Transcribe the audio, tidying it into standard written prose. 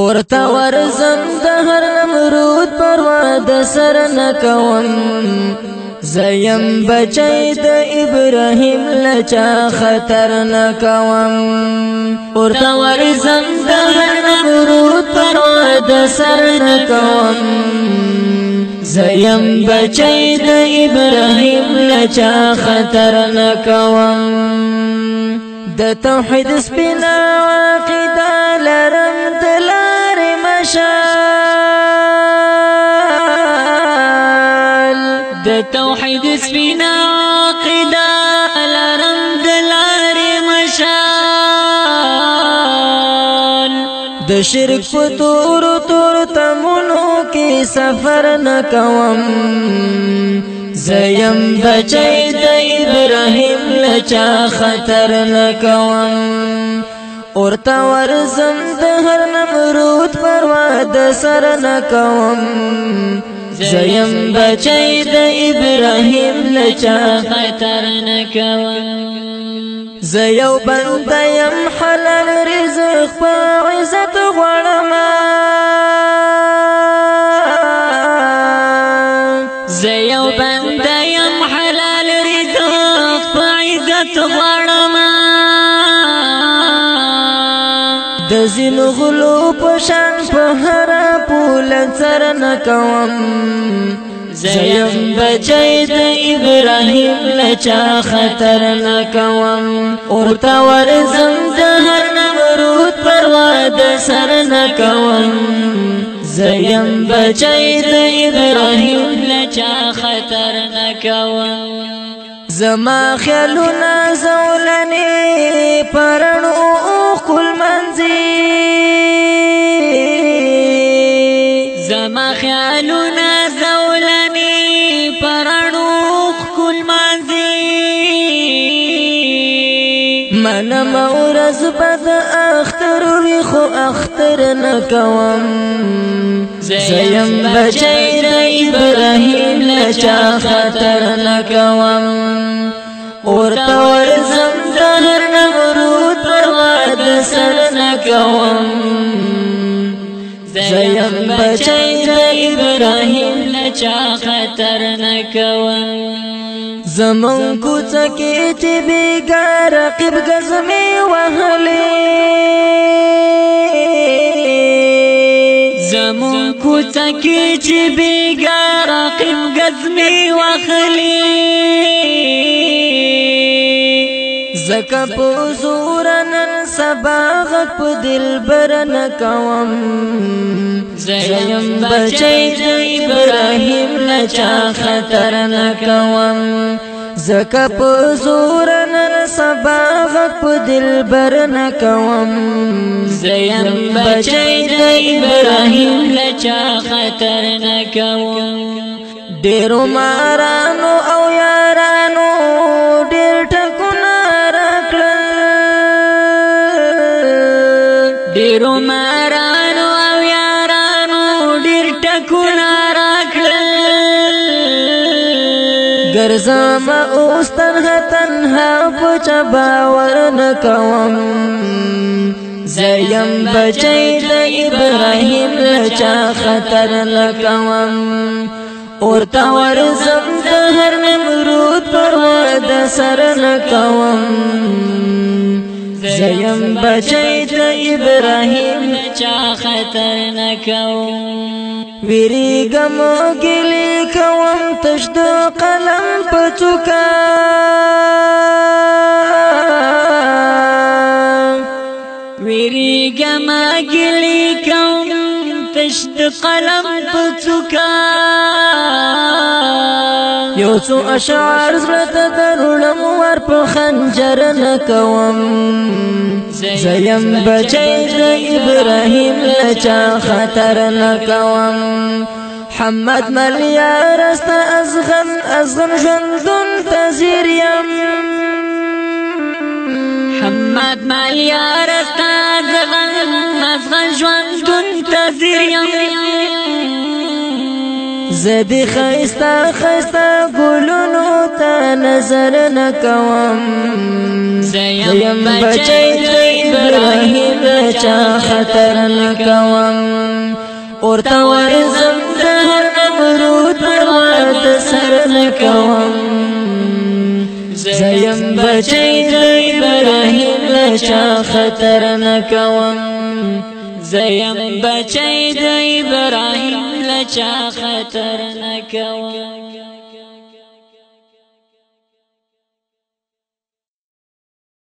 ورته ورزم د هر نمرود پروا د سر نکوم زیم بچی د ابراهیم لچا خطر نکوم ورته ورزم د هر نمرود پروا د سر نکوم زیم بچی د ابراهیم لچا خطر نکوم د توحید سپینا عقیده لرم د لارې مشال د توحید سپینا عقیده لرم د لارې مشال د شرک په تورو تمونو کې سفر نکوم زیم بچی د ابراهیم لچا خطر نکوم ورته ورزم د هر نمرود پروا د سر نکوم زیم بچی د ابراهیم لچا خطر نکوم زیو بنده یم حلال رزق په عزت غواړم زیو بنده یم حلال رزق په عزت غواړم د زینو غلو په شان په هر پول سر نکوم زیم بچی د ابراهیم لچا خطر نکوم ورته ورزم د هر نمرود پروا د سر نکوم زیم بچی د ابراهیم لچا خطر نکوم زما خیالونه زولنې پرڼو خل منځي زما خیالونه زولنې پرڼو خل منځي منم ورځ بد اختر وي خو اختر نکوم زیم بچی د ابراهیم لچا خطر نکوم ورته ورزم د هر نمرود پروا د سر نکوم زیم بچی د ابراهیم لچا خطر نکوم زمون کوڅه کې چې بیګا رقیب غزمې وهلې زمون کوڅه کې چې بیګا رقیب غزمې وهلې زکه په زور نن سباغت په دلبر نکوم زیم بچی د ابراهیم لچا خطر نکوم زکه په زور نن سباغت په دلبر نکوم زیم بچی د ابراهیم لچا خطر نکوم ډیرو مارانو او یارانو ډیر ټکونه راکړل ډیرو مارانو او یارانو ډیر ټکونه راکړل ګرځم اوس تنها په چا باور نکوم زیم بچی د ابراهیم لچا خطر نکوم ورته ورزم د هر نمرود پروا د سر نکوم زیم بچی د ابراهیم لچا خطر نکوم ویریږم ګیلې کوم تش د قلم په څوکا ویریږم ګیلې کوم تش د قلم په څوکا یو څو اشعار زړه ته دروړم ور په خنجر نکوم زیم بچی د ابراهیم لچا خطر نکوم محمد ملیار است ازغن ژوندون تزیر یم محمد ملیار است ازغن ژوندون تزیر یم زدی خیستا خیستا گلونو تا نظر نکوم زیم بچی د ابراهیم لچا خطر نکوم ورته ورزم د هر نمرود پروا د سر نکوم زیم بچی د ابراهیم لچا خطر نکوم زیم بچی د ابراهیم لچا خطر نکوم